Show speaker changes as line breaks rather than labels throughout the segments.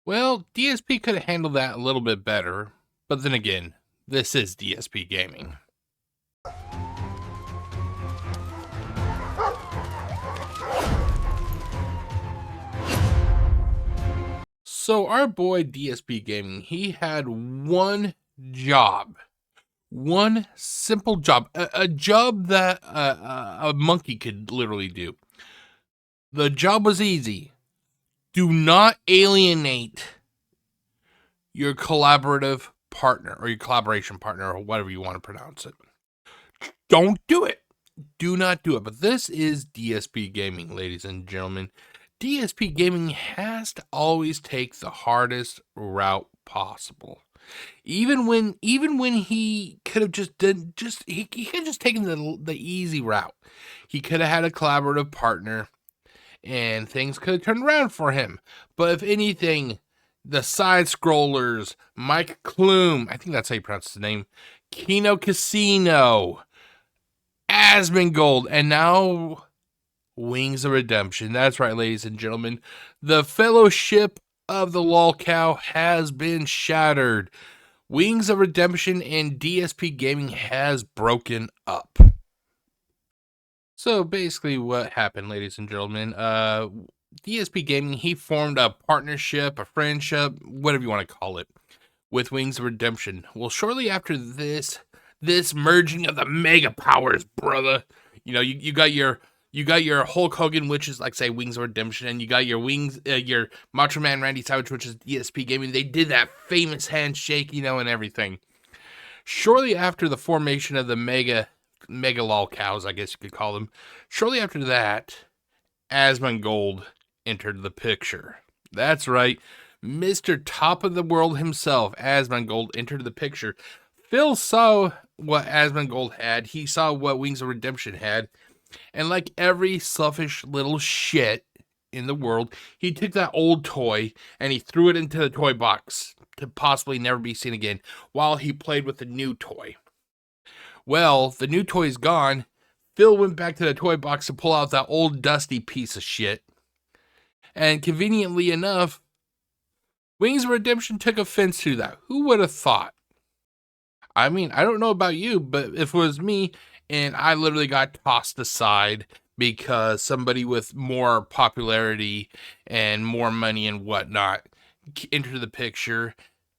Well, DSP could have handled that a little bit better, but then again, this is DSP Gaming. So our boy DSP Gaming, he had one job. One simple job. A job that a monkey could literally do. The job was easy. Do not alienate your collaborative partner or your collaboration partner or whatever you want to pronounce it. Don't do it. Do not do it. But this is DSP Gaming, ladies and gentlemen. DSP Gaming has to always take the hardest route possible. Even when he could have just done he could have just taken the easy route. He could have had a collaborative partner and things could have turned around for him. But if anything, the side scrollers, Mike Klum, I think that's how you pronounce his name, Kino Casino, Asmongold, and now Wings of Redemption. That's right, ladies and gentlemen. The fellowship of the Lolcow has been shattered. Wings of Redemption and DSP Gaming has broken up. So basically what happened, ladies and gentlemen, DSP Gaming, he formed a partnership, a friendship, whatever you want to call it, with Wings of Redemption. Well, shortly after this merging of the mega powers, brother, you know, you got your Hulk Hogan, which is like, say, Wings of Redemption, and you got your your Macho Man Randy Savage, which is DSP Gaming. They did that famous handshake, you know, and everything. Shortly after the formation of the mega Lolcows, I guess you could call them, shortly after that, Asmongold entered the picture. That's right, Mr. Top of the World himself, Asmongold, entered the picture. Phil saw what Asmongold had. He saw what Wings of Redemption had. And like every selfish little shit in the world, he took that old toy and he threw it into the toy box to possibly never be seen again while he played with the new toy. Well, the new toy's gone. Phil went back to the toy box to pull out that old dusty piece of shit. And conveniently enough, Wings of Redemption took offense to that. Who would have thought? I mean, I don't know about you, but if it was me and I literally got tossed aside because somebody with more popularity and more money and whatnot entered the picture,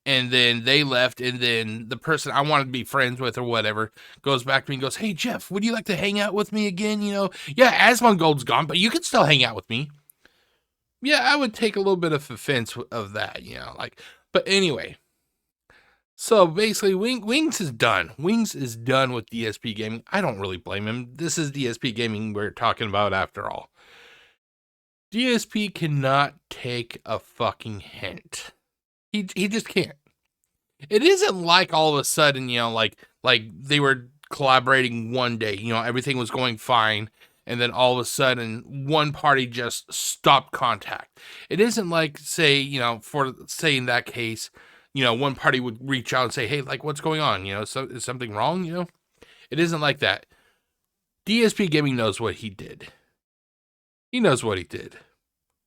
and then they left, and then the person I wanted to be friends with or whatever goes back to me and goes, "Hey, Jeff, would you like to hang out with me again? You know, yeah, Asmongold's gone, but you can still hang out with me." Yeah, I would take a little bit of offense of that, you know, like, but anyway. So basically, Wings is done. Wings is done with DSP Gaming. I don't really blame him. This is DSP Gaming we're talking about after all. DSP cannot take a fucking hint. He just can't. It isn't like all of a sudden, you know, like they were collaborating one day, you know, everything was going fine, and then all of a sudden one party just stopped contact. It isn't like, say, you know, for say in that case, you know, one party would reach out and say, "Hey, like, what's going on? You know, so is something wrong?" You know, it isn't like that. DSP Gaming knows what he did. He knows what he did.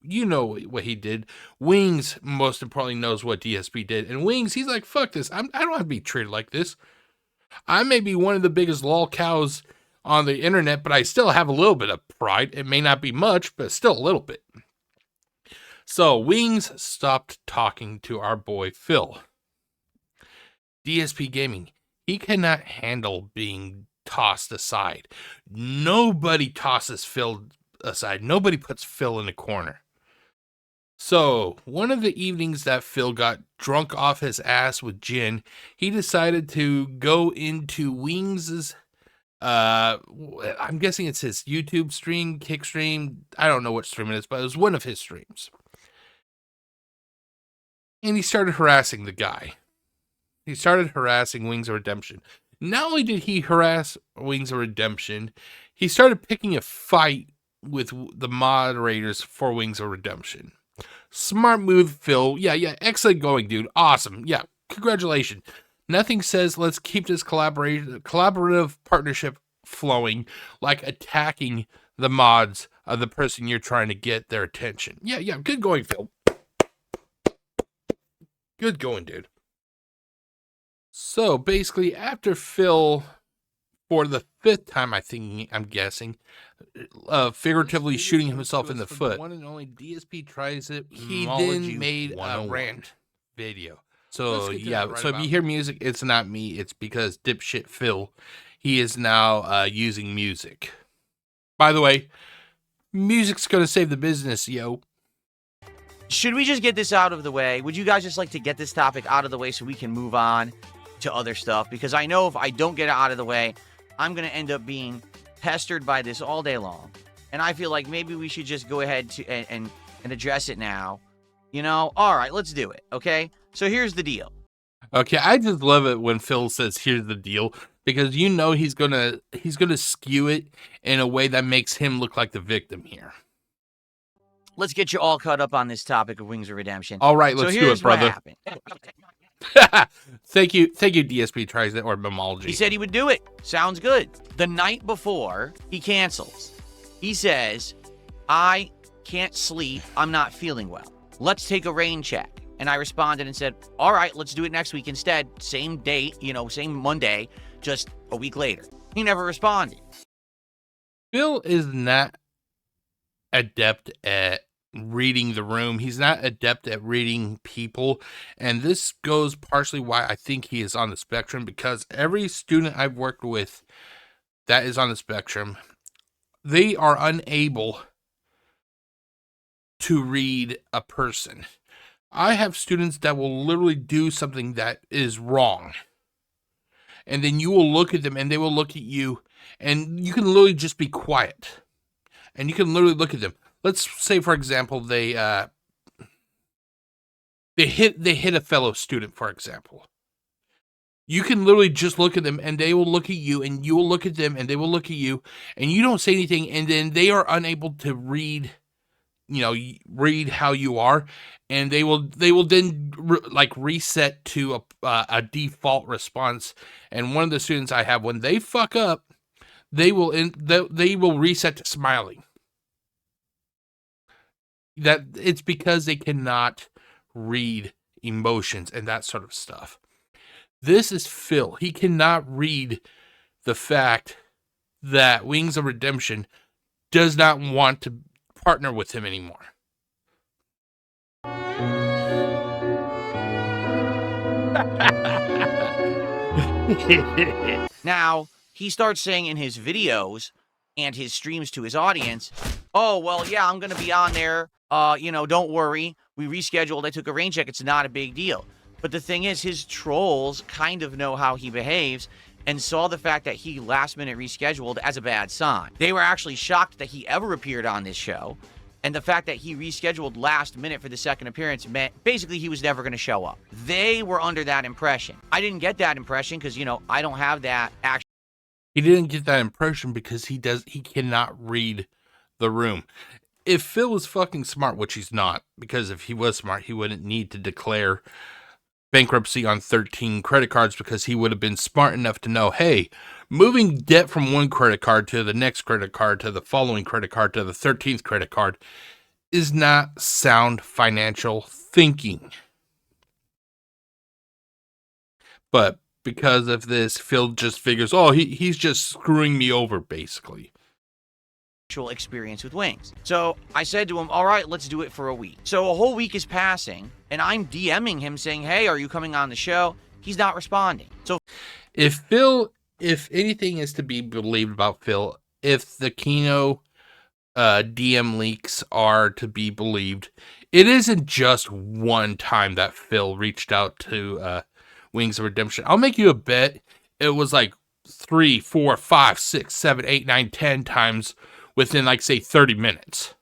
You know what he did. Wings, most importantly, knows what DSP did. And Wings, he's like, "Fuck this. I don't have to be treated like this. I may be one of the biggest lolcows on the internet, but I still have a little bit of pride. It may not be much, but still a little bit." So Wings stopped talking to our boy Phil. DSP Gaming, he cannot handle being tossed aside. Nobody tosses Phil aside. Nobody puts Phil in a corner. So, one of the evenings that Phil got drunk off his ass with gin, he decided to go into Wings's, I'm guessing it's his YouTube stream, Kick stream. I don't know what stream it is, but it was one of his streams. And he started harassing the guy. He started harassing Wings of Redemption. Not only did he harass Wings of Redemption, he started picking a fight with the moderators for Wings of Redemption. Smart move, Phil. Yeah, excellent going, dude. Awesome. Yeah, congratulations. Nothing says let's keep this collaborative partnership flowing like attacking the mods of the person you're trying to get their attention. Yeah, good going, Phil. Good going, dude. So basically, after Phil, for the 5th time, I'm guessing, figuratively shooting himself in the foot. One and only DSP tries it. He then made a rant video. So yeah, so if you hear music, it's not me. It's because dipshit Phil, he is now using music. By the way, music's gonna save the business, yo.
Should we just get this out of the way? Would you guys just like to get this topic out of the way so we can move on to other stuff? Because I know if I don't get it out of the way, I'm going to end up being pestered by this all day long. And I feel like maybe we should just go ahead and address it now. You know? All right, let's do it, okay? So here's the deal.
Okay, I just love it when Phil says, here's the deal. Because you know he's gonna skew it in a way that makes him look like the victim here.
Let's get you all caught up on this topic of Wings of Redemption.
All right, let's do it, brother. Thank you, DSP tries it, or Memology.
He said he would do it. Sounds good. The night before, he cancels. He says, I can't sleep. I'm not feeling well. Let's take a rain check. And I responded and said, all right, let's do it next week instead. Same date, same Monday, just a week later. He never responded.
Phil is not adept at reading the room. He's not adept at reading people. And this goes partially why I think he is on the spectrum, because every student I've worked with that is on the spectrum, they are unable to read a person. I have students that will literally do something that is wrong. And then you will look at them and they will look at you, and you can literally just be quiet. And you can literally look at them. Let's say, for example, they hit a fellow student, for example. You can literally just look at them, and they will look at you, and you will look at them, and they will look at you, and you don't say anything, and then they are unable to read, read how you are, and they will then reset to a default response. And one of the students I have, when they fuck up, they will reset to smiling. That it's because they cannot read emotions and that sort of stuff. This is Phil. He cannot read the fact that Wings of Redemption does not want to partner with him anymore.
Now, he starts saying in his videos and his streams to his audience, oh, well, yeah, I'm going to be on there. Don't worry. We rescheduled. I took a rain check. It's not a big deal. But the thing is, his trolls kind of know how he behaves and saw the fact that he last minute rescheduled as a bad sign. They were actually shocked that he ever appeared on this show. And the fact that he rescheduled last minute for the second appearance meant basically he was never going to show up. They were under that impression. I didn't get that impression because, I don't have that action.
He didn't get that impression because he cannot read the room. If Phil was fucking smart, which he's not, because if he was smart, he wouldn't need to declare bankruptcy on 13 credit cards, because he would have been smart enough to know, hey, moving debt from one credit card to the next credit card to the following credit card to the 13th credit card is not sound financial thinking. But because of this, Phil just figures, oh, he's just screwing me over, basically.
Experience with Wings. So I said to him, all right, let's do it for a week. So a whole week is passing, and I'm DMing him saying, hey, are you coming on the show? He's not responding. So
if anything is to be believed about Phil, if the Kino DM leaks are to be believed, it isn't just one time that Phil reached out to Wings of Redemption. I'll make you a bet. It was like 3, 4, 5, 6, 7, 8, 9, 10 times within, like, say, 30 minutes.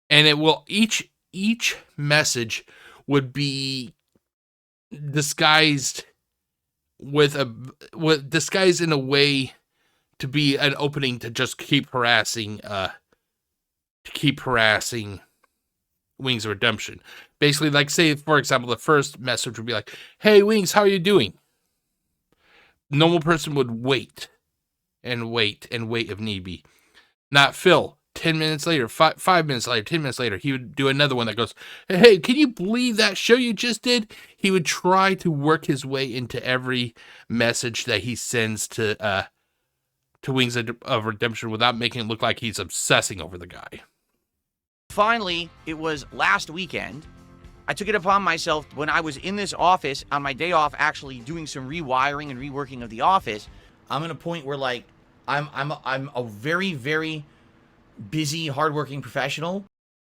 And it will, each message would be disguised disguised in a way to be an opening to just keep harassing Wings of Redemption. Basically, like, say, for example, the first message would be like, hey, Wings, how are you doing? Normal person would wait and wait and wait if need be. Not Phil. 10 minutes later, 5 minutes later, 10 minutes later, he would do another one that goes, hey, can you believe that show you just did? He would try to work his way into every message that he sends to Wings of Redemption without making it look like he's obsessing over the guy.
Finally, it was last weekend. I took it upon myself when I was in this office on my day off, actually doing some rewiring and reworking of the office. I'm at a point where, like, I'm a very, very busy, hardworking professional.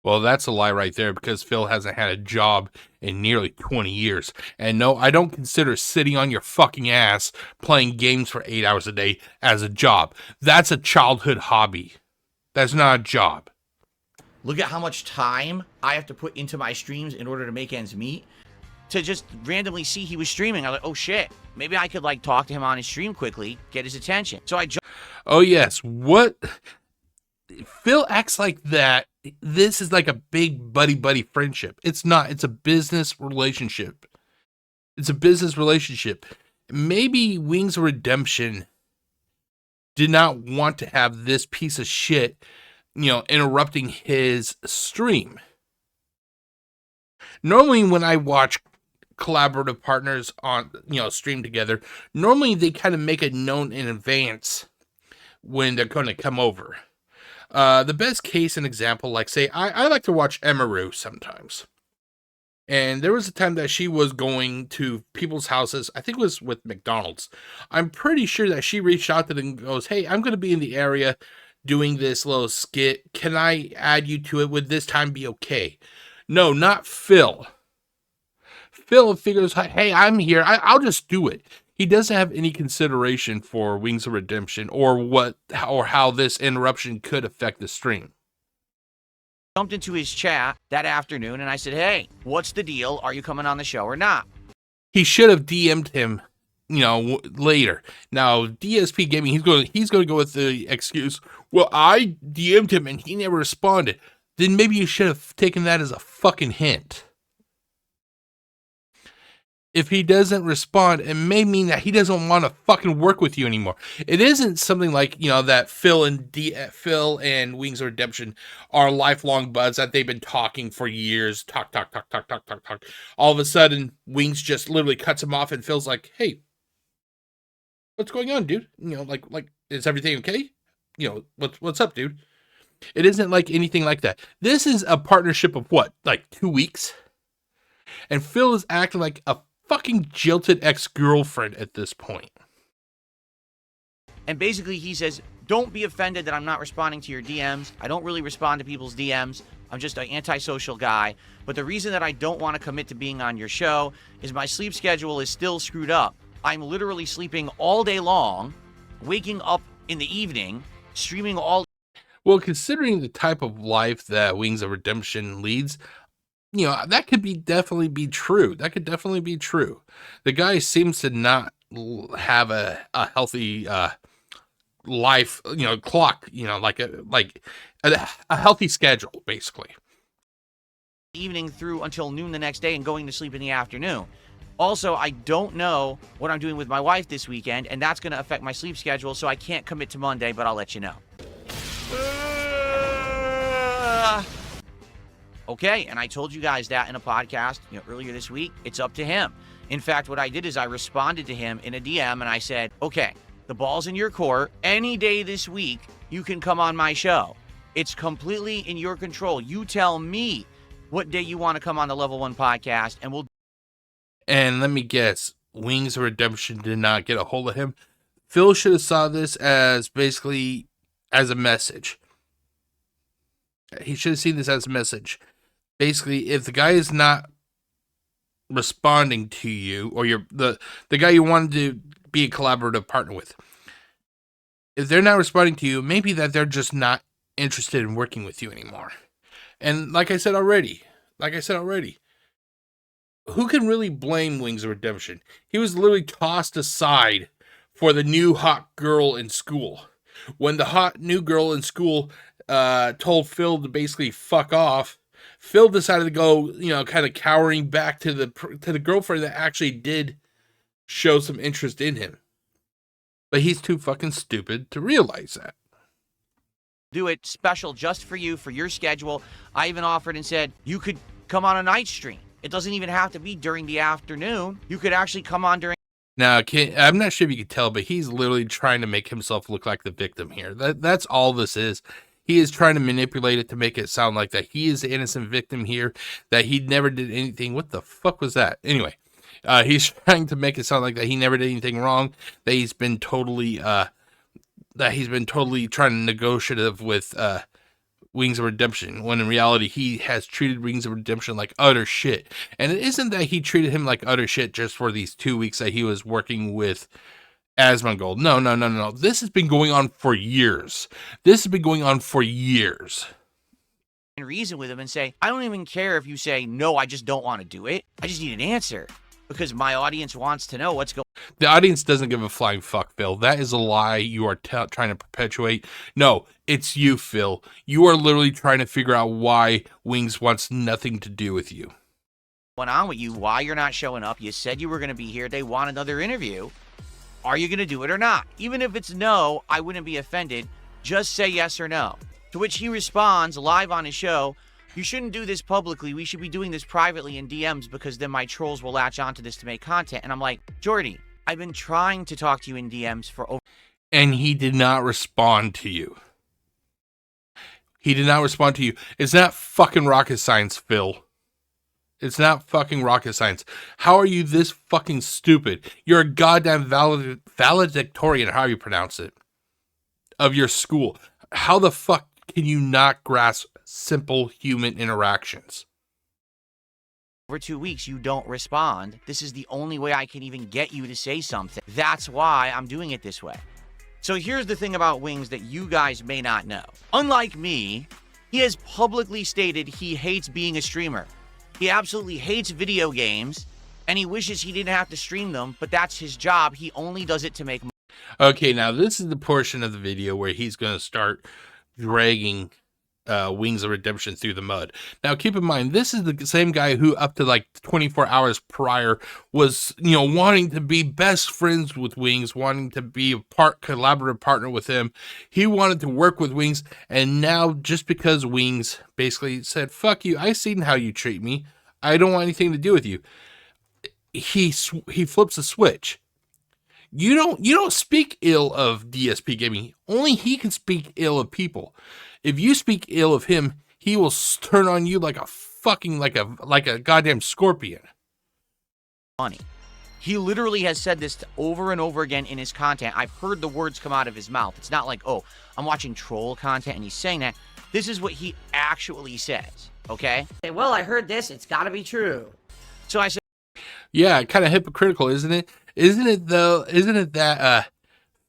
Well, that's a lie right there, because Phil hasn't had a job in nearly 20 years. And no, I don't consider sitting on your fucking ass playing games for 8 hours a day as a job. That's a childhood hobby. That's not a job.
Look at how much time I have to put into my streams in order to make ends meet. To just randomly see he was streaming, I'm like, oh shit, maybe I could like talk to him on his stream quickly, get his attention. So I jumped.
Oh yes, what? Phil acts like that. This is like a big buddy friendship. It's not. It's a business relationship. It's a business relationship. Maybe Wings of Redemption did not want to have this piece of shit, interrupting his stream. Normally when I watch collaborative partners on, stream together, normally they kind of make it known in advance when they're going to come over. The best case and example, like say, I like to watch Emaru sometimes. And there was a time that she was going to people's houses. I think it was with McDonald's. I'm pretty sure that she reached out to them and goes, hey, I'm going to be in the area doing this little skit. Can I add you to it? Would this time be okay? No, not Phil. Phil figures, hey, I'm here. I'll just do it. He doesn't have any consideration for Wings of Redemption or how this interruption could affect the stream.
Jumped into his chat that afternoon and I said, hey, what's the deal? Are you coming on the show or not?
He should have DM'd him, later. Now, DSPGaming, he's going to go with the excuse, well, I DM'd him and he never responded. Then maybe you should have taken that as a fucking hint. If he doesn't respond, it may mean that he doesn't want to fucking work with you anymore. It isn't something like, that Phil and Wings of Redemption are lifelong buds that they've been talking for years. Talk. All of a sudden, Wings just literally cuts him off and Phil's like, hey, what's going on, dude? Like, is everything okay? What's up, dude? It isn't like anything like that. This is a partnership of what? Like 2 weeks? And Phil is acting like a fucking jilted ex-girlfriend at this point.
And basically he says, don't be offended that I'm not responding to your DMs. I don't really respond to people's DMs. I'm just an antisocial guy. But the reason that I don't want to commit to being on your show is my sleep schedule is still screwed up. I'm literally sleeping all day long, waking up in the evening, streaming all.
Well, considering the type of life that Wings of Redemption leads, that could definitely be true. That could definitely be true. The guy seems to not have a healthy life, clock, like a healthy schedule, basically.
Evening through until noon the next day and going to sleep in the afternoon. Also, I don't know what I'm doing with my wife this weekend, and that's going to affect my sleep schedule, so I can't commit to Monday, but I'll let you know. Okay, and I told you guys that in a podcast earlier this week. It's up to him. In fact, what I did is I responded to him in a DM and I said, okay, the ball's in your court. Any day this week, you can come on my show. It's completely in your control. You tell me what day you want to come on the Level 1 podcast, and we'll.
And let me guess, Wings of Redemption did not get a hold of him. Phil should have saw this as basically as a message. He should have seen this as a message. Basically, if the guy is not responding to you, or the guy you wanted to be a collaborative partner with, if they're not responding to you, maybe that they're just not interested in working with you anymore. And like I said already, who can really blame Wings of Redemption? He was literally tossed aside for the new hot girl in school. When the hot new girl in school told Phil to basically fuck off, Phil decided to go, kind of cowering back to the girlfriend that actually did show some interest in him. But he's too fucking stupid to realize that.
do it special just for you, for your schedule. I even offered and said, you could come on a night stream. It doesn't even have to be during the afternoon. You could actually come on during.
Now, I'm not sure if you can tell, but he's literally trying to make himself look like the victim here. That's all this is. He is trying to manipulate it to make it sound like that he is the innocent victim here, that he never did anything. What the fuck was that? Anyway, he's trying to make it sound like that he never did anything wrong, that he's been totally trying to negotiative with Wings of Redemption, when in reality he has treated Wings of Redemption like utter shit. And it isn't that he treated him like utter shit just for these 2 weeks that he was working with Asmongold. No. This has been going on for years.
Reason with him and say, I don't even care if you say, no, I just don't want to do it. I just need an answer because my audience wants to know what's going on.
The audience doesn't give a flying fuck, Phil. That is a lie you are trying to perpetuate. No, it's you, Phil. You are literally trying to figure out why Wings wants nothing to do with you.
What's on with you? Why you're not showing up? You said you were going to be here. They want another interview. Are you going to do it or not? Even if it's no, I wouldn't be offended. Just say yes or no. To which he responds live on his show, you shouldn't do this publicly. We should be doing this privately in DMs because then my trolls will latch onto this to make content. And I'm like, Jordy, I've been trying to talk to you in DMs for over.
And he did not respond to you. It's not fucking rocket science, Phil. It's not fucking rocket science. How are you this fucking stupid? You're a goddamn valedictorian, how you pronounce it, of your school. How the fuck can you not grasp simple human interactions?
Over 2 weeks, you don't respond. This is the only way I can even get you to say something. That's why I'm doing it this way. So here's the thing about Wings that you guys may not know. Unlike me, he has publicly stated he hates being a streamer. He absolutely hates video games, and he wishes he didn't have to stream them, but that's his job. He only does it to make money.
Okay, now this is the portion of the video where he's going to start dragging Wings of Redemption through the mud. Now, keep in mind, this is the same guy who up to like 24 hours prior was, wanting to be best friends with Wings, wanting to be a collaborative partner with him. He wanted to work with Wings, and now just because Wings basically said, fuck you, I seen how you treat me, I don't want anything to do with you, he flips a switch. You don't speak ill of DSPGaming. Only he can speak ill of people. If you speak ill of him, he will turn on you like a fucking like a goddamn scorpion.
Money. He literally has said this over and over again in his content. I've heard the words come out of his mouth. It's not like, oh, I'm watching troll content and he's saying that. This is what he actually says. Okay?
Well, I heard this. It's got to be true.
So I said,
yeah, kind of hypocritical, isn't it? Isn't it that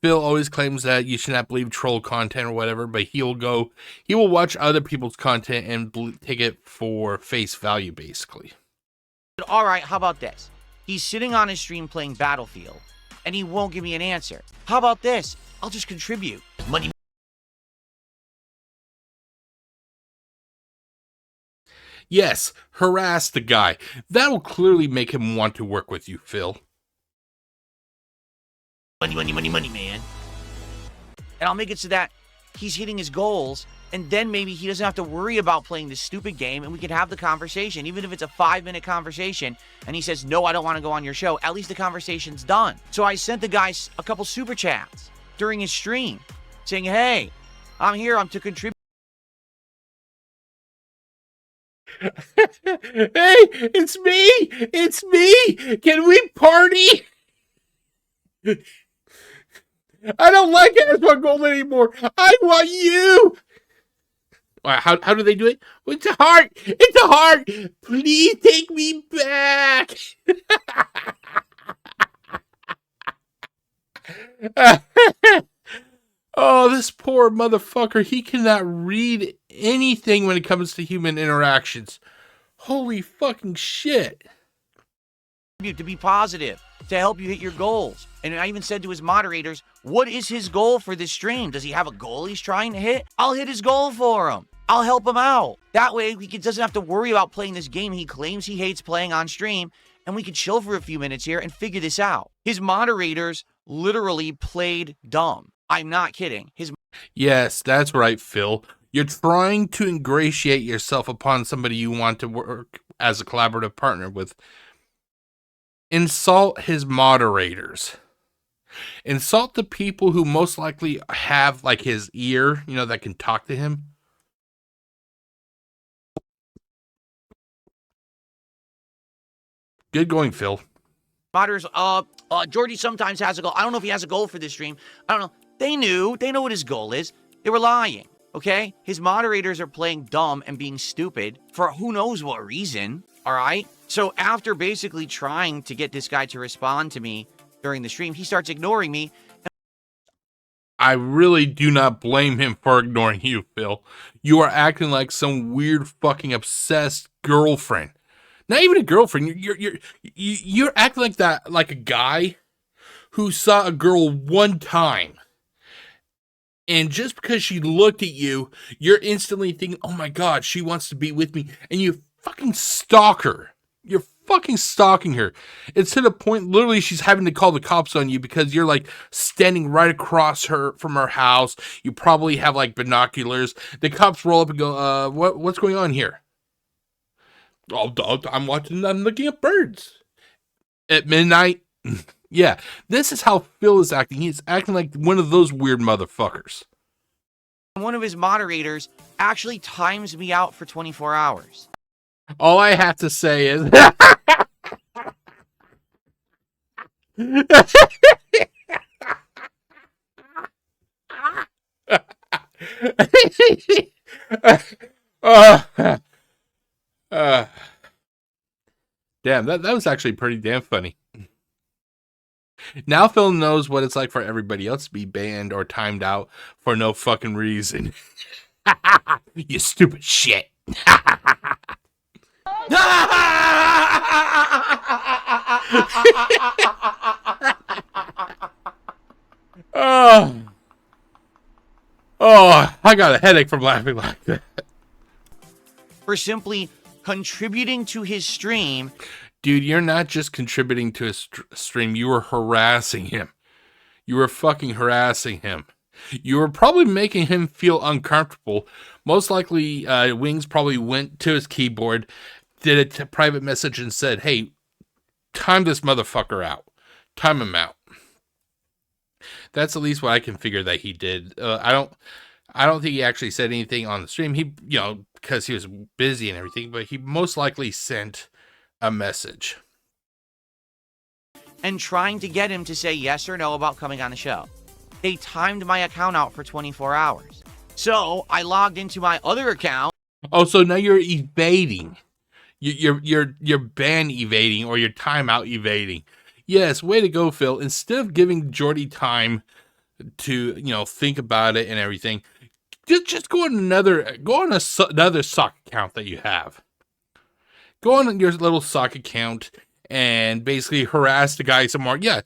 Phil always claims that you should not believe troll content or whatever, but he will watch other people's content and take it for face value, basically.
all right, how about this? He's sitting on his stream playing Battlefield, and he won't give me an answer. How about this? I'll just contribute. Money.
Yes, harass the guy. That'll clearly make him want to work with you, Phil.
Money, man. And I'll make it so that he's hitting his goals, and then maybe he doesn't have to worry about playing this stupid game, and we can have the conversation, even if it's a 5-minute conversation, and he says, no, I don't want to go on your show. At least the conversation's done. So I sent the guy a couple super chats during his stream saying, hey, I'm here, I'm to contribute.
Hey, it's me. Can we party? I don't like Asmongold anymore. I want you. How do they do it? It's a heart. It's a heart. Please take me back. Oh, this poor motherfucker. He cannot read anything when it comes to human interactions. Holy fucking shit.
To be positive, to help you hit your goals. And I even said to his moderators, what is his goal for this stream? Does he have a goal he's trying to hit? I'll hit his goal for him. I'll help him out. That way, he doesn't have to worry about playing this game he claims he hates playing on stream, and we can chill for a few minutes here and figure this out. His moderators literally played dumb. I'm not kidding.
Yes, that's right, Phil. You're trying to ingratiate yourself upon somebody you want to work as a collaborative partner with. Insult his moderators. Insult the people who most likely have like his ear, that can talk to him. Good going, Phil.
Moderators, Jordy sometimes has a goal. I don't know if he has a goal for this stream. I don't know. They know what his goal is. They were lying, okay? His moderators are playing dumb and being stupid for who knows what reason, all right? So after basically trying to get this guy to respond to me during the stream, he starts ignoring me.
I really do not blame him for ignoring you, Phil. You are acting like some weird fucking obsessed girlfriend. Not even a girlfriend. You're acting like that, like a guy who saw a girl one time, and just because she looked at you, you're instantly thinking, "Oh my god, she wants to be with me," and you fucking stalk her. You're fucking stalking her. It's to the point, literally, she's having to call the cops on you because you're like standing right across her from her house. You probably have like binoculars. The cops roll up and go, what's going on here?" "Oh, I'm looking at birds at midnight." Yeah, this is how Phil is acting. He's acting like one of those weird motherfuckers.
One of his moderators actually times me out for 24 hours.
All I have to say is... Damn, that was actually pretty damn funny. Now Phil knows what it's like for everybody else to be banned or timed out for no fucking reason. You stupid shit. Oh, I got a headache from laughing like that.
For simply contributing to his stream.
Dude, you're not just contributing to his stream, you were harassing him. You were fucking harassing him. You were probably making him feel uncomfortable. Most likely, Wings probably went to his keyboard, did a private message and said, "Hey, time this motherfucker out. Time him out." That's at least what I can figure that he did. I don't think he actually said anything on the stream. He, because he was busy and everything, but he most likely sent a message.
And trying to get him to say yes or no about coming on the show. They timed my account out for 24 hours. So I logged into my other account.
Oh, so now you're evading. You're ban evading, or you're timeout evading. Yes, way to go, Phil. Instead of giving Jordy time to, think about it and everything, just go on another sock account that you have. Go on your little sock account and basically harass the guy some more. Yeah,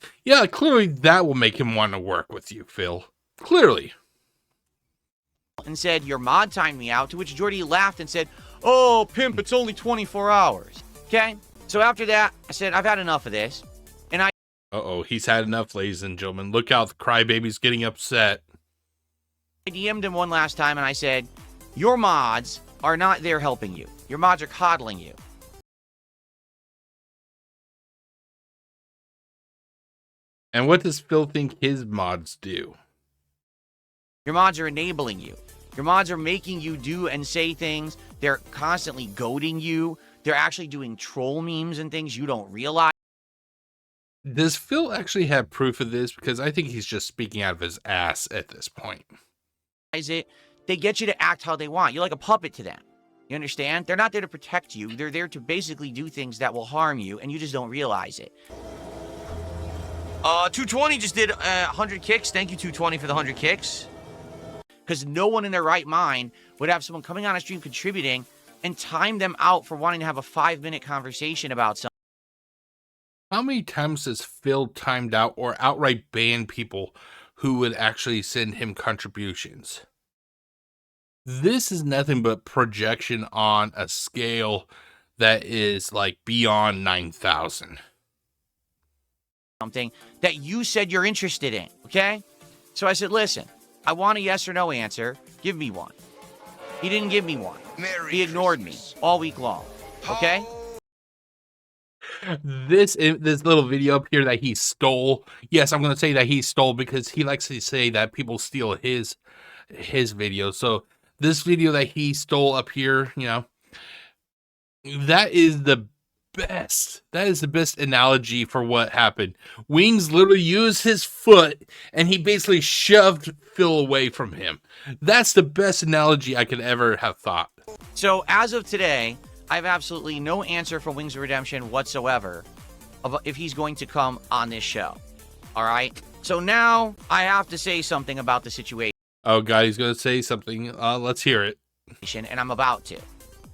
clearly that will make him want to work with you, Phil. Clearly.
And said, "Your mod timed me out," to which Jordy laughed and said, "Oh, pimp, it's only 24 hours. Okay? So after that, I said, "I've had enough of this." And
Uh-oh, he's had enough, ladies and gentlemen. Look out, the crybaby's getting upset.
I DM'd him one last time and I said, "Your mods are not there helping you. Your mods are coddling you."
And what does Phil think his mods do?
Your mods are enabling you. Your mods are making you do and say things. They're constantly goading you. They're actually doing troll memes and things you don't realize.
Does Phil actually have proof of this? Because I think he's just speaking out of his ass at this point.
They get you to act how they want. You're like a puppet to them. You understand? They're not there to protect you. They're there to basically do things that will harm you, and you just don't realize it. 220 just did 100 kicks. Thank you, 220, for the 100 kicks. Because no one in their right mind would have someone coming on a stream contributing and time them out for wanting to have a 5-minute conversation about something.
How many times has Phil timed out or outright banned people who would actually send him contributions? This is nothing but projection on a scale that is like beyond 9,000.
Something that you said you're interested in, okay? So I said, "Listen, I want a yes or no answer. Give me one. He didn't give me one. He ignored me all week long. Okay?
This little video up here that he stole. Yes, I'm gonna say that he stole because he likes to say that people steal his videos. So this video that he stole up here, you know, that is the best. That is the best analogy for what happened. Wings literally used his foot and he basically shoved Phil away from him. That's the best analogy I could ever have thought.
So as of today, I have absolutely no answer from Wings of Redemption whatsoever about if he's going to come on this show. All right? So now I have to say something about the situation.
Oh God, he's gonna say something. Let's hear it.
And I'm about to.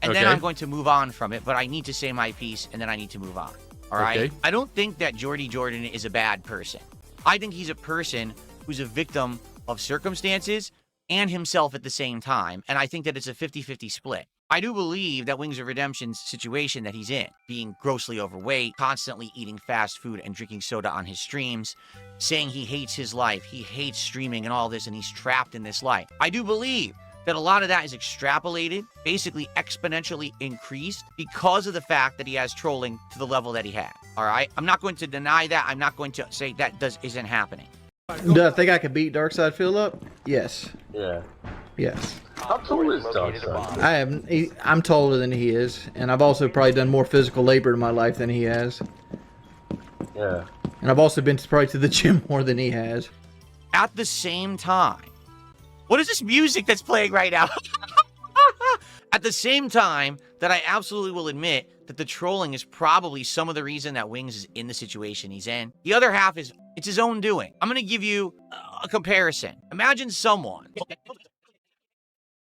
And then I'm going to move on from it, but I need to say my piece, and then I need to move on. All right?
Okay.
I don't think that Jordy Jordan is a bad person. I think he's a person who's a victim of circumstances and himself at the same time, and I think that it's a 50-50 split. I do believe that Wings of Redemption's situation that he's in, being grossly overweight, constantly eating fast food and drinking soda on his streams, saying he hates his life, he hates streaming and all this, and he's trapped in this life. I do believe that a lot of that is extrapolated, basically exponentially increased because of the fact that he has trolling to the level that he had. All right? I'm not going to deny that. I'm not going to say that isn't happening.
Do I think I could beat Darkside Phil up? Yes.
Yeah.
Yes.
How tall is Darkside?
I'm taller than he is, and I've also probably done more physical labor in my life than he has.
Yeah.
And I've also been probably to the gym more than he has.
At the same time, what is this music that's playing right now? At the same time that I absolutely will admit that the trolling is probably some of the reason that Wings is in the situation he's in. The other half is, it's his own doing. I'm going to give you a comparison. Imagine someone.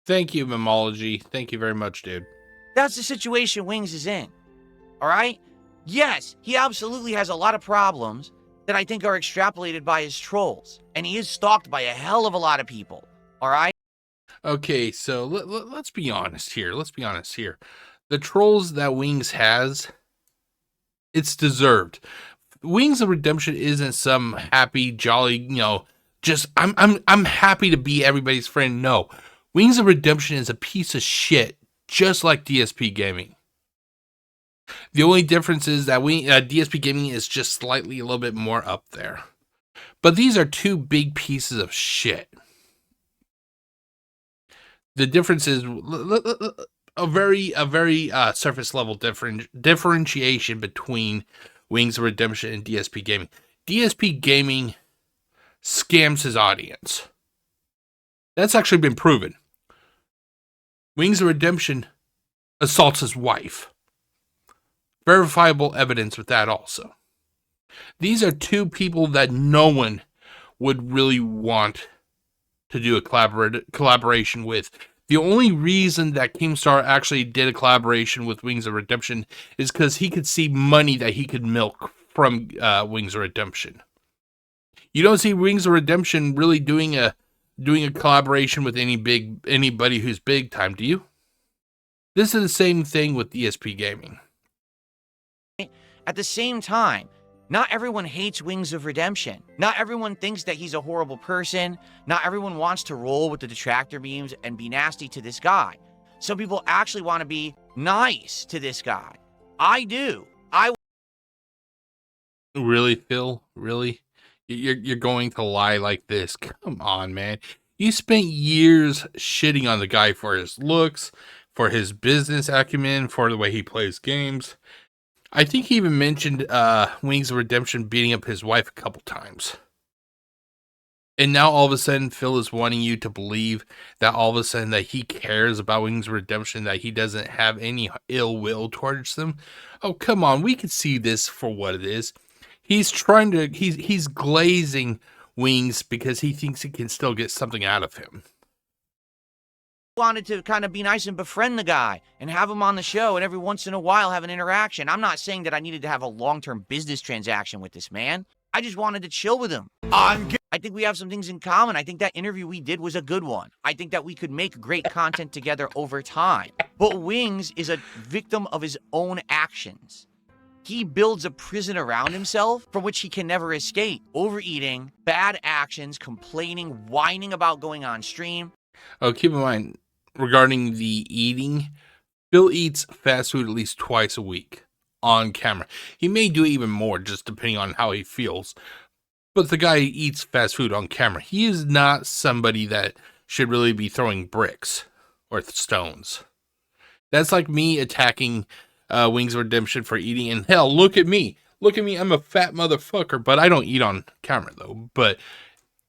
Thank you, Memology. Thank you very much, dude.
That's the situation Wings is in. All right? Yes, he absolutely has a lot of problems that I think are extrapolated by his trolls. And he is stalked by a hell of a lot of people. All right?
Okay, so let's be honest here. Let's be honest here. The trolls that Wings has, it's deserved. Wings of Redemption isn't some happy, jolly, you know, just I'm happy to be everybody's friend. No. Wings of Redemption is a piece of shit, just like DSP Gaming. The only difference is that DSP Gaming is just slightly a little bit more up there. But these are two big pieces of shit. The difference is a very surface level differentiation between Wings of Redemption and DSP Gaming. DSP Gaming scams his audience. That's actually been proven. Wings of Redemption assaults his wife. Verifiable evidence with that also. These are two people that no one would really want to do a collaboration with. The only reason that Keemstar actually did a collaboration with Wings of Redemption is because he could see money that he could milk from Wings of Redemption. You don't see Wings of Redemption really doing a collaboration with anybody who's big time, do you? This is the same thing with DSP Gaming.
At the same time, not everyone hates Wings of Redemption. Not everyone thinks that he's a horrible person. Not everyone wants to roll with the detractor beams and be nasty to this guy. Some people actually want to be nice to this guy. I do.
Really, Phil? Really? You're going to lie like this? Come on, man. You spent years shitting on the guy for his looks, for his business acumen, for the way he plays games. I think he even mentioned Wings of Redemption beating up his wife a couple times. And now all of a sudden, Phil is wanting you to believe that all of a sudden that he cares about Wings of Redemption, that he doesn't have any ill will towards them. Oh, come on. We can see this for what it is. He's he's glazing Wings because he thinks he can still get something out of him.
Wanted to kind of be nice and befriend the guy and have him on the show and every once in a while have an interaction. I'm not saying that I needed to have a long-term business transaction with this man. I just wanted to chill with him. I think we have some things in common. I think that interview we did was a good one. I think that we could make great content together over time. But Wings is a victim of his own actions. He builds a prison around himself from which he can never escape. Overeating, bad actions, complaining, whining about going on stream.
Oh, keep in mind, regarding the eating, Phil eats fast food at least twice a week on camera. He may do even more, just depending on how he feels. But the guy eats fast food on camera. He is not somebody that should really be throwing bricks or stones. That's like me attacking Wings of Redemption for eating. And hell, look at me. Look at me. I'm a fat motherfucker, but I don't eat on camera, though. But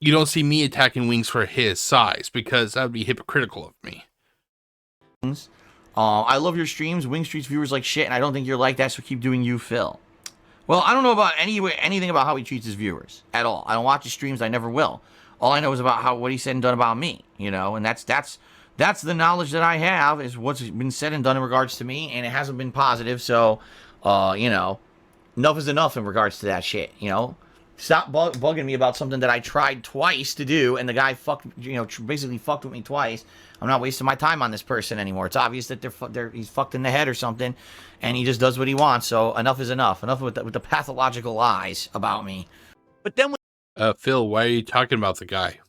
you don't see me attacking Wings for his size, because that would be hypocritical of me.
I love your streams. Wing Street's viewers like shit, and I don't think you're like that, so keep doing you, Phil. Well, I don't know about anything about how he treats his viewers at all. I don't watch his streams. I never will. All I know is about what he said and done about me, you know, and that's the knowledge that I have, is what's been said and done in regards to me, and it hasn't been positive. So, you know, enough is enough in regards to that shit, you know. Stop bugging me about something that I tried twice to do, and the guy basically fucked with me twice. I'm not wasting my time on this person anymore. It's obvious that he's fucked in the head or something, and he just does what he wants. So enough is enough. Enough with the pathological lies about me. But then
Phil, why are you talking about the guy?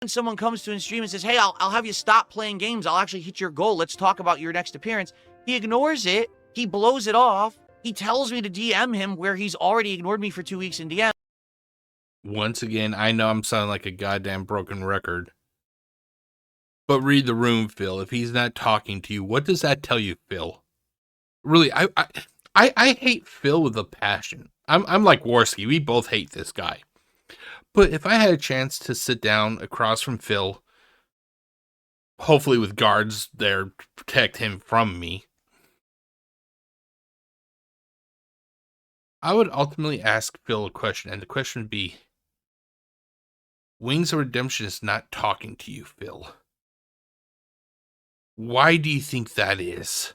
when someone comes to his stream and says, "Hey, I'll have you stop playing games. I'll actually hit your goal. Let's talk about your next appearance," he ignores it. He blows it off. He tells me to DM him where he's already ignored me for 2 weeks in DM.
Once again, I know I'm sounding like a goddamn broken record. But read the room, Phil. If he's not talking to you, what does that tell you, Phil? Really, I hate Phil with a passion. I'm like Warski. We both hate this guy. But if I had a chance to sit down across from Phil, hopefully with guards there to protect him from me, I would ultimately ask Phil a question, and the question would be, Wings of Redemption is not talking to you, Phil. Why do you think that is?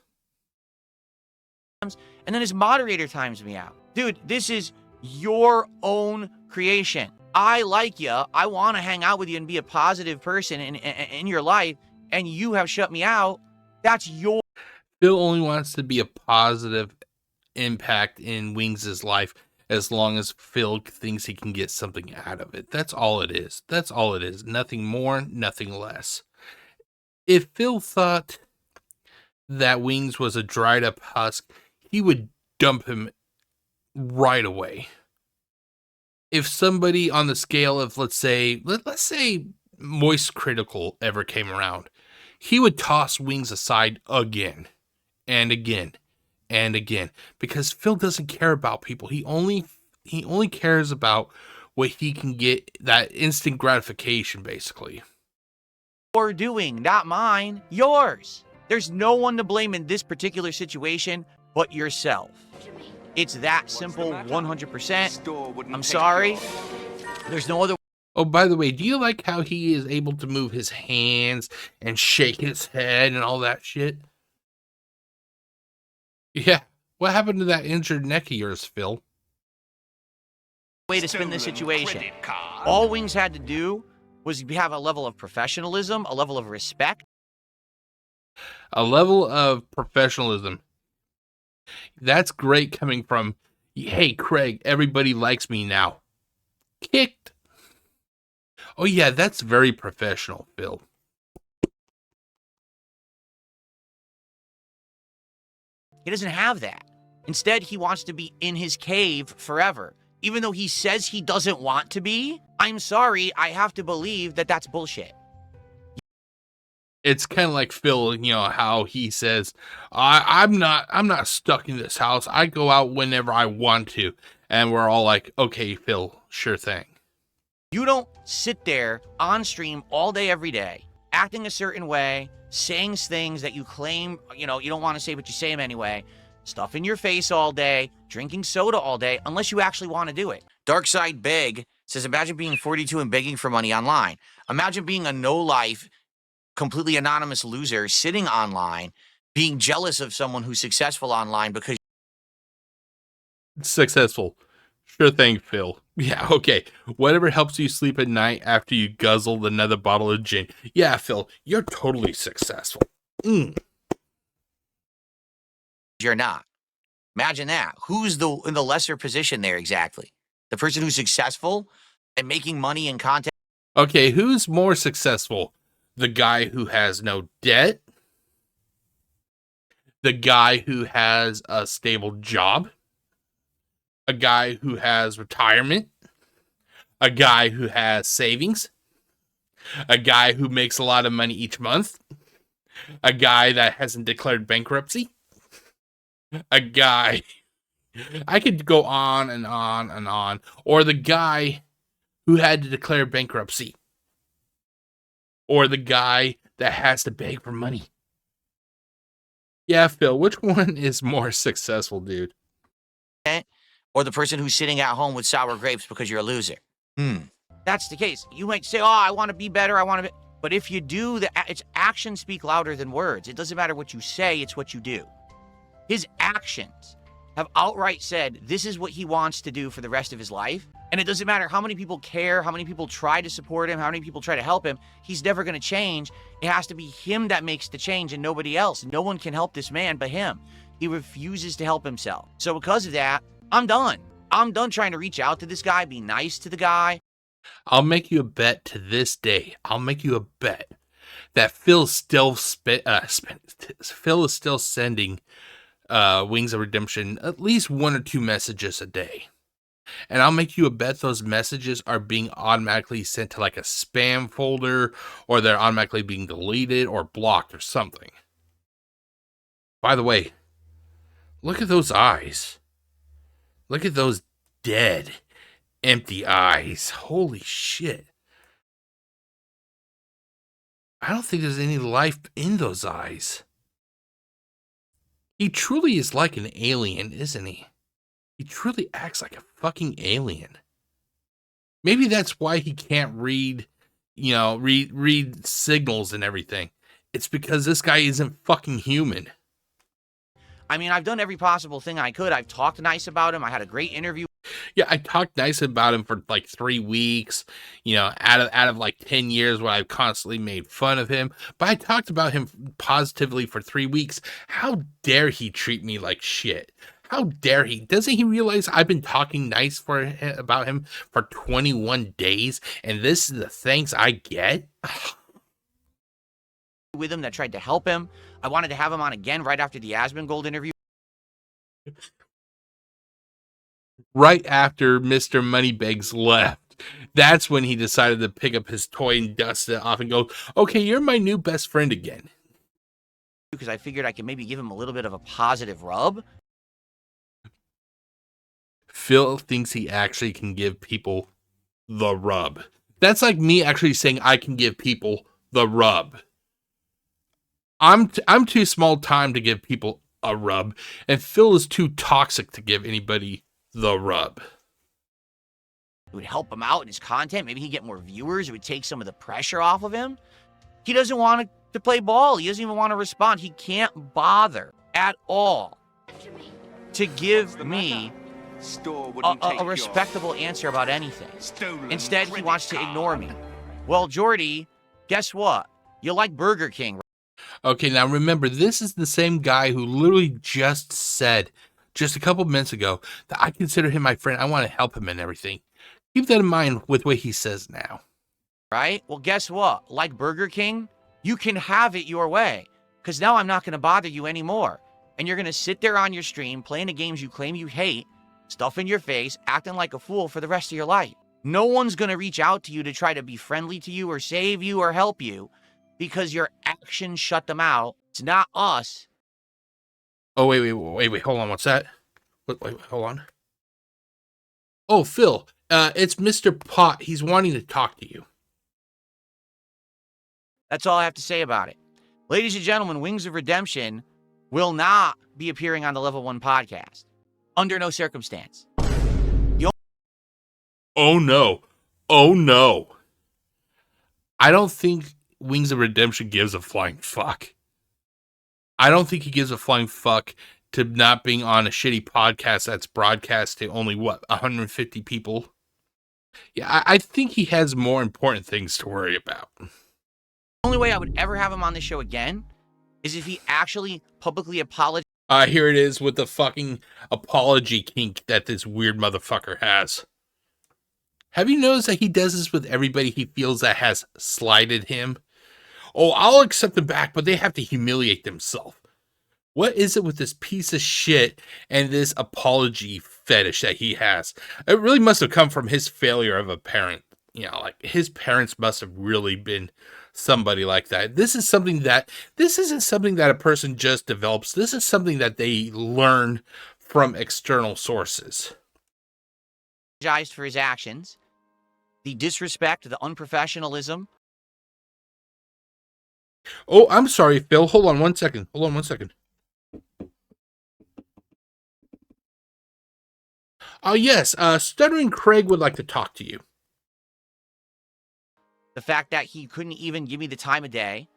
And then his moderator times me out. Dude, this is your own creation. I like you. I want to hang out with you and be a positive person in your life, and you have shut me out. That's your...
Phil only wants to be a positive impact in Wings' life as long as Phil thinks he can get something out of it. That's all it is. That's all it is. Nothing more, nothing less. If Phil thought that Wings was a dried up husk, he would dump him right away. If somebody on the scale of, let's say Moist Critical ever came around, he would toss Wings aside again and again and again, because Phil doesn't care about people. He only cares about what he can get, that instant gratification, basically.
You're doing, not mine, yours. There's no one to blame in this particular situation but yourself. It's that simple, 100%. I'm sorry. There's no other...
Oh, by the way, do you like how he is able to move his hands and shake his head and all that shit? Yeah. What happened to that injured neck of yours, Phil?
way to spin this situation. All Wings had to do was have a level of professionalism, a level of respect.
A level of professionalism. That's great coming from, hey, Craig, everybody likes me now. Kicked. Oh, yeah, that's very professional, Phil.
He doesn't have that. Instead, he wants to be in his cave forever. Even though he says he doesn't want to be, I'm sorry, I have to believe that that's bullshit.
It's kind of like Phil, you know, how he says, I'm not stuck in this house. I go out whenever I want to. And we're all like, okay, Phil, sure thing.
You don't sit there on stream all day, every day, acting a certain way, saying things that you claim, you know, you don't want to say, but you say them anyway, stuff in your face all day, drinking soda all day, unless you actually want to do it. Darkside Beg says, imagine being 42 and begging for money online. Imagine being a no-life, completely anonymous loser sitting online, being jealous of someone who's successful online because...
Successful. Sure thing, Phil. Yeah, okay. Whatever helps you sleep at night after you guzzled another bottle of gin. Yeah, Phil, you're totally successful.
You're not. Imagine that. Who's in the lesser position there exactly? The person who's successful and making money and content.
Okay, who's more successful? The guy who has no debt? The guy who has a stable job? A guy who has retirement? A guy who has savings? A guy who makes a lot of money each month? A guy that hasn't declared bankruptcy? A guy... I could go on and on and on. Or the guy who had to declare bankruptcy. Or the guy that has to beg for money. Yeah, Phil, which one is more successful, dude?
Or the person who's sitting at home with sour grapes because you're a loser. That's the case. You might say, oh, I want to be better. I want to be... But if you do, it's actions speak louder than words. It doesn't matter what you say, it's what you do. His actions have outright said this is what he wants to do for the rest of his life. And it doesn't matter how many people care, how many people try to support him, how many people try to help him. He's never going to change. It has to be him that makes the change and nobody else. No one can help this man but him. He refuses to help himself. So because of that, I'm done. I'm done trying to reach out to this guy, be nice to the guy.
I'll make you a bet to this day. I'll make you a bet that Phil is still Phil is still sending Wings of Redemption at least 1 or 2 messages a day. And I'll make you a bet those messages are being automatically sent to like a spam folder, or they're automatically being deleted or blocked or something. By the way, look at those eyes. Look at those dead, empty eyes. Holy shit. I don't think there's any life in those eyes. He truly is like an alien, isn't he? He truly acts like a fucking alien. Maybe that's why he can't read, read signals and everything. It's because this guy isn't fucking human.
I mean, I've done every possible thing I could. I've talked nice about him. I had a great interview.
Yeah, I talked nice about him for like 3 weeks, out of like 10 years where I've constantly made fun of him. But I talked about him positively for 3 weeks. How dare he treat me like shit? How dare he? Doesn't he realize I've been talking nice about him for 21 days, and this is the thanks I get?
With him that tried to help him. I wanted to have him on again right after the Asmongold interview.
Right after Mr. Moneybags left, that's when he decided to pick up his toy and dust it off and go, okay, you're my new best friend again.
Because I figured I could maybe give him a little bit of a positive rub.
Phil thinks he actually can give people the rub. That's like me actually saying I can give people the rub. I'm too small time to give people a rub, and Phil is too toxic to give anybody the rub.
It would help him out in his content. Maybe he'd get more viewers. It would take some of the pressure off of him. He doesn't want to play ball. He doesn't even want to respond. He can't bother at all to give me a respectable answer about anything. Instead, he wants to ignore me. Well, Jordy, guess what? You like Burger King, right?
Okay, now remember, this is the same guy who literally just said, just a couple minutes ago, that I consider him my friend. I want to help him and everything. Keep that in mind with what he says now.
Right? Well, guess what? Like Burger King, you can have it your way. Because now I'm not going to bother you anymore. And you're going to sit there on your stream, playing the games you claim you hate, stuff in your face, acting like a fool for the rest of your life. No one's going to reach out to you to try to be friendly to you or save you or help you. Because your actions shut them out. It's not us.
Oh, wait, hold on, what's that? Wait, hold on. Oh, Phil, it's Mr. Pot. He's wanting to talk to you.
That's all I have to say about it. Ladies and gentlemen, Wings of Redemption will not be appearing on the Level 1 podcast. Under no circumstance.
Oh, no. Oh, no. I don't think Wings of Redemption gives a flying fuck. I don't think he gives a flying fuck to not being on a shitty podcast that's broadcast to only, 150 people? Yeah, I think he has more important things to worry about.
The only way I would ever have him on the show again is if he actually publicly apologized
Here it is with the fucking apology kink that this weird motherfucker has. Have you noticed that he does this with everybody he feels that has slighted him? Oh, I'll accept them back, but they have to humiliate themselves. What is it with this piece of shit and this apology fetish that he has? It really must have come from his failure of a parent. You know, like his parents must have really been somebody like that. This isn't something that a person just develops. This is something that they learn from external sources.
Apologized for his actions, the disrespect, the unprofessionalism.
Oh, I'm sorry, Phil. Hold on one second. Oh, yes. Stuttering Craig would like to talk to you.
The fact that he couldn't even give me the time of day,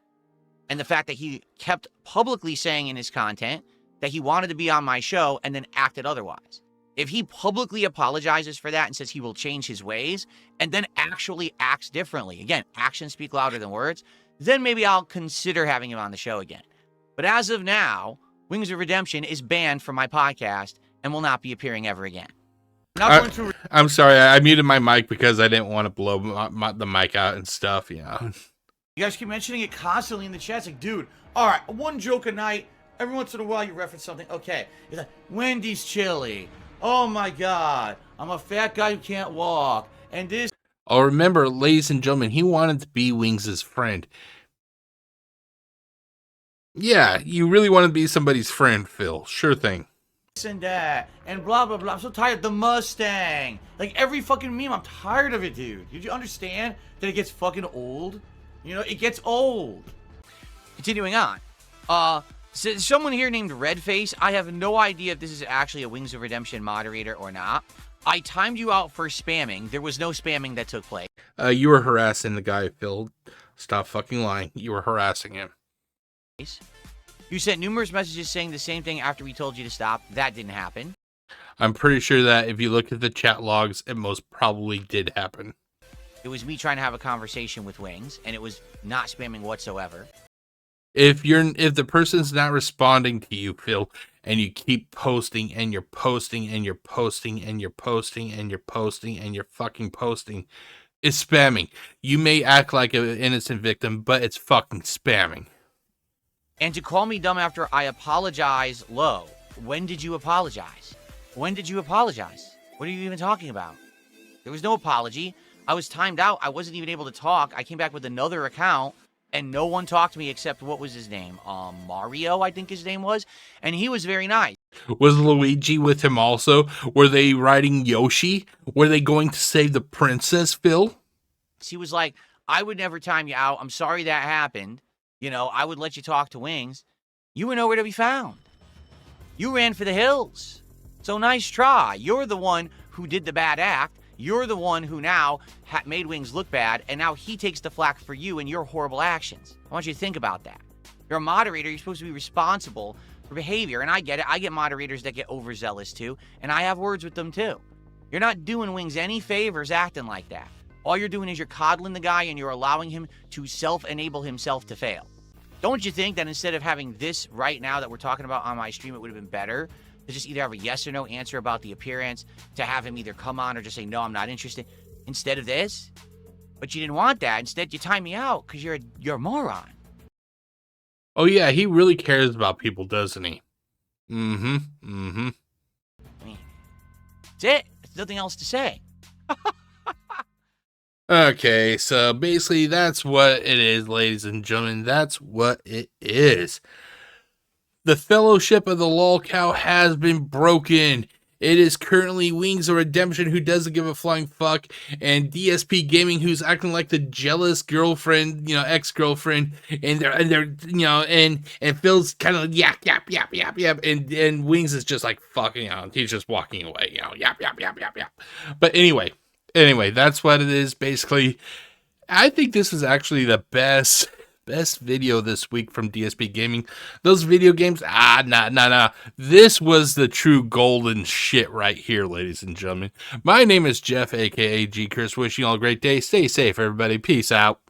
and the fact that he kept publicly saying in his content that he wanted to be on my show and then acted otherwise. If he publicly apologizes for that and says he will change his ways and then actually acts differently, again, actions speak louder than words, then maybe I'll consider having him on the show again. But as of now, Wings of Redemption is banned from my podcast and will not be appearing ever again.
I'm sorry, I muted my mic because I didn't want to blow the mic out and stuff, you know.
You guys keep mentioning it constantly in the chat. It's like, dude, all right, one joke a night. Every once in a while you reference something. Okay. It's like, Wendy's chili. Oh my God. I'm a fat guy who can't walk. And this.
Oh, remember, ladies and gentlemen, he wanted to be Wings' friend. Yeah, you really want to be somebody's friend, Phil. Sure thing.
And that. And blah, blah, blah. I'm so tired. The Mustang. Like every fucking meme. I'm tired of it, dude. Did you understand that it gets fucking old? You know, it gets old.
Continuing on. So someone here named Redface. I have no idea if this is actually a Wings of Redemption moderator or not. I timed you out for spamming. There was no spamming that took place.
You were harassing the guy, Phil. Stop fucking lying. You were harassing him.
You sent numerous messages saying the same thing after we told you to stop. That didn't happen.
I'm pretty sure that if you look at the chat logs, it most probably did happen.
It was me trying to have a conversation with Wings, and it was not spamming whatsoever.
If the person's not responding to you, Phil, and you keep posting and you're posting and you're posting and you're posting and you're posting and you're fucking posting, it's spamming. You may act like an innocent victim, but it's fucking spamming.
And to call me dumb after I apologize low. When did you apologize? When did you apologize? What are you even talking about? There was no apology. I was timed out. I wasn't even able to talk. I came back with another account, and no one talked to me except, what was his name? Mario, I think his name was. And he was very nice.
Was Luigi with him also? Were they riding Yoshi? Were they going to save the princess, Phil?
He was like, I would never time you out. I'm sorry that happened. You know, I would let you talk to Wings. You were nowhere to be found. You ran for the hills. So nice try. You're the one who did the bad act. You're the one who now made Wings look bad, and now he takes the flack for you and your horrible actions. I want you to think about that. You're a moderator. You're supposed to be responsible for behavior, and I get it. I get moderators that get overzealous too, and I have words with them too. You're not doing Wings any favors acting like that. All you're doing is you're coddling the guy, and you're allowing him to self-enable himself to fail. Don't you think that instead of having this right now that we're talking about on my stream, it would have been better to just either have a yes or no answer about the appearance, to have him either come on or just say, no, I'm not interested, instead of this? But you didn't want that. Instead, you time me out because you're a moron.
Oh, yeah, he really cares about people, doesn't he?
I mean, that's it. There's nothing else to say.
Okay, so basically that's what it is, ladies and gentlemen. That's what it is. The Fellowship of the Lolcow has been broken. It is currently Wings of Redemption, who doesn't give a flying fuck, and DSPGaming, who's acting like the jealous girlfriend, ex-girlfriend, and Phil's kind of yap, and Wings is just like fucking out. He's just walking away, yap. But anyway, that's what it is, basically. I think this is actually the best video this week from DSPGaming. Those video games, nah. This was the true golden shit right here, ladies and gentlemen. My name is Jeff, aka GCurse, wishing you all a great day. Stay safe, everybody. Peace out.